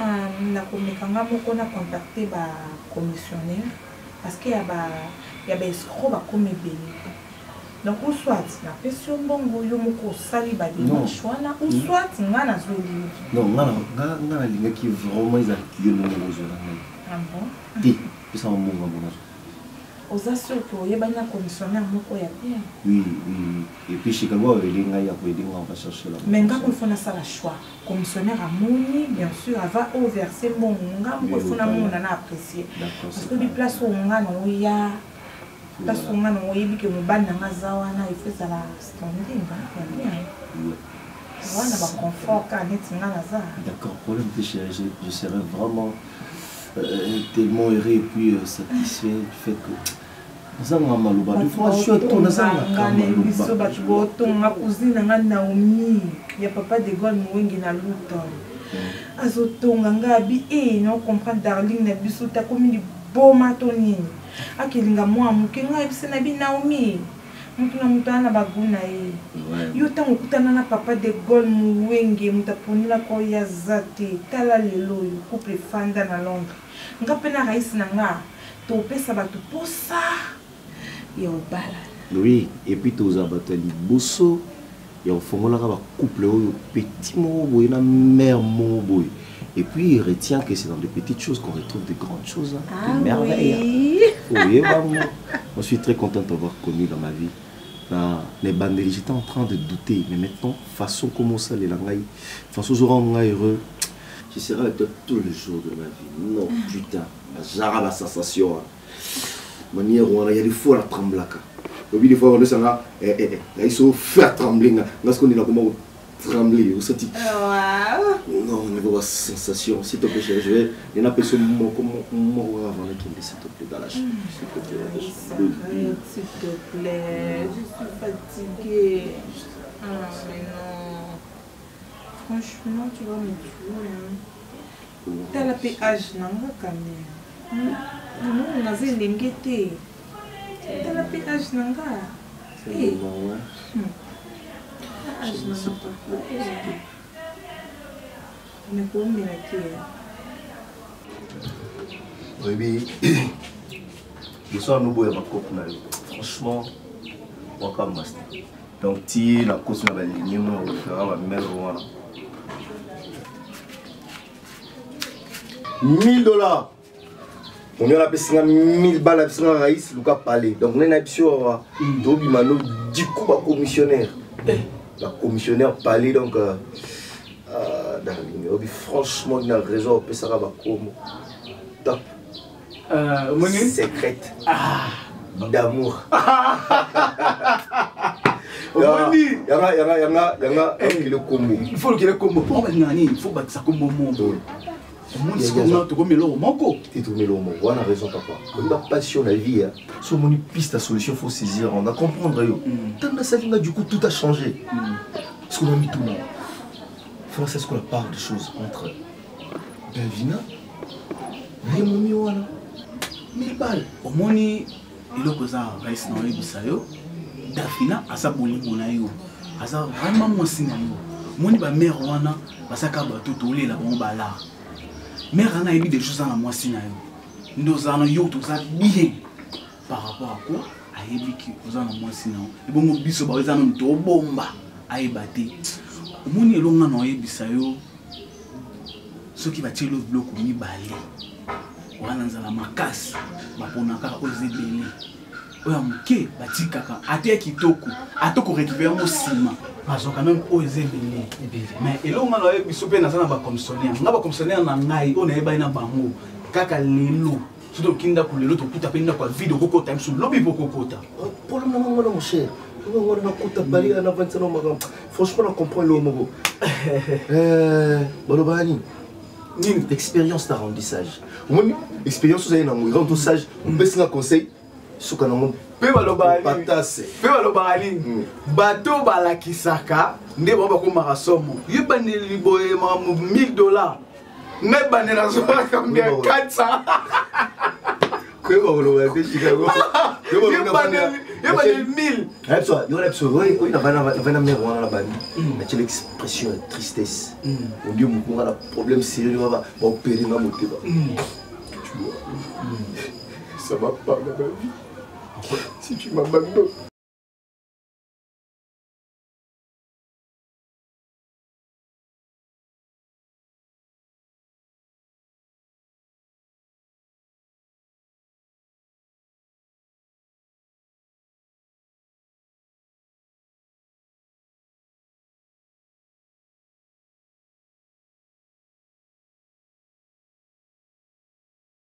nakomekanga moko na contacter ba commissionnaire parce qu'il y a des escrocs ba comme belé. Donc, ou soit la question bongo yo moko sali ba dimanche wana ou soit ngana zoli. Non, ngana linga qui vraiment ils accueillent nos besoins. Ah bon? Ti, ça on monga bona. Oza sûr que yeba na commissionnaire moko ya bien. Oui. Et puis Chicago linga ya ko linga on va chercher là. Mais nga ko fona ça la choix. Commissionnaire amoni bien sûr ava au verser mon nga ko fona mon na apprécier. Parce que bi place où ngana oya parce qu'on a envoyé que mon ban n'a pas zawana il fait ça la standing bien. D'accord, problème de chérie, je serais vraiment tellement heureux et puis satisfait du fait que Zanga Malouba, du fois je suis ton Zanga Malouba. Cousine Naomi, il y a papa de Gaulle Mouengi na Luton. Azotonga ngabi non comprendre darling na biso ta comme ni boma tonini. Akelinga moi mukenga ibise na bi Naomi. Mutuna baguna yo tango kutana na papa de Gaulle Mouengi mutaponila ko ya zate tala lelo yo couple fanda na Londres. Ngapena raisi na nga to pesa batu posa. Oui, et puis tu as battu les bosso, et au fond, on a couple petit mot, et mère mot. Et puis il retient que c'est dans de petites choses qu'on retrouve de grandes choses, de merveilles. Oui, vraiment. Je suis très content d'avoir connu dans ma vie. Les bandes, j'étais en train de douter, mais maintenant, façon comment ça les langailles, façon je rends heureux. Je serai avec toi tous les jours de ma vie. Non, putain, j'arrive la sensation. Manière où il y a des fois la tremblaka. Et puis des fois on est là, ils sont fait trembler. Parce qu'on est là comment trembler, vous sentez? Non, on a une sensation. S'il te plaît, je vais. Il y en a personne comment avant la tomber, s'il te plaît, dans la chambre. S'il te plaît, je suis fatiguée. Mais non. Franchement, tu vas me tuer. T'as la péage, non, quand même. Non, on a fait l'engagé. T'as la péage, non, c'est bon, ouais. Mais comment il a été? Oui, je suis à nouveau avec ma copine. Franchement, on va master. Donc, si la cause de la ligne, on va faire la même chose. $1000. On a appelé 1000 balles à Raïs, Lucas Palais. Donc, on a une option du coup, la commissionnaire. La commissionnaire Palais, donc, franchement, il a raison, on peut savoir comment. Top. Secrète. D'amour. Il faut qu'il y ait le combo. Il faut battre ça comme moment. On a raison, papa. On a passion la vie. Si on a une piste à solution, il faut saisir. On a comprendre. Du coup, tout a changé. Parce qu'on a mis tout le monde. Il faut savoir ce qu'on a part de choses entre Davina et mon 1000 balles. Au moins, il y a que ça reste dans les bisayo. Davina a sa bonne monayo. A sa vraiment mon sinayo. Mon ba mère wana ba sa ka ba tout la bomba là. Mère a eu des choses à la moitié. Nous avons eu tout ça bien. Par rapport à quoi? A eu que nous avons moitié. Et bon, nous avons eu tout bomba. A eu battu. Au moins, nous avons eu bisayo. Ce qui va tirer le bloc au mi-balé. On a la macasse. On a osé belé. On a mouké. Batikaka. Até kitoko. Atoko récupérer mon ciment. Parce qu'on a même osé belé. Mais et là on a eu bisopé na sana ba commissionnaire. On a ba commissionnaire na ngai. On a eu ba ina bango. Kaka lelo. Surtout kinda pour lelo to puta penda kwa vidéo koko time sur lobby boko kota. Pour le moment mon cher. On a kota bali na 25 ans magam. Franchement on comprend le mogo. Bolobani. Une expérience d'arrondissage. Mon expérience vous avez na mo grand sage. On baisse un conseil. Soukanamon. Pe balobali bato balakisaka nde baba ko marasomo yebane liboye ma $1000 ne banela zo combien 400 que balobali Chicago yebane 1000 absolument il y a absolument oui na mère wana la bani mais c'est l'expression de tristesse on dit mon a problème sérieux va opérer ma moteba tu vois ça va pas dans ma vie. Si tu m'abandonnes,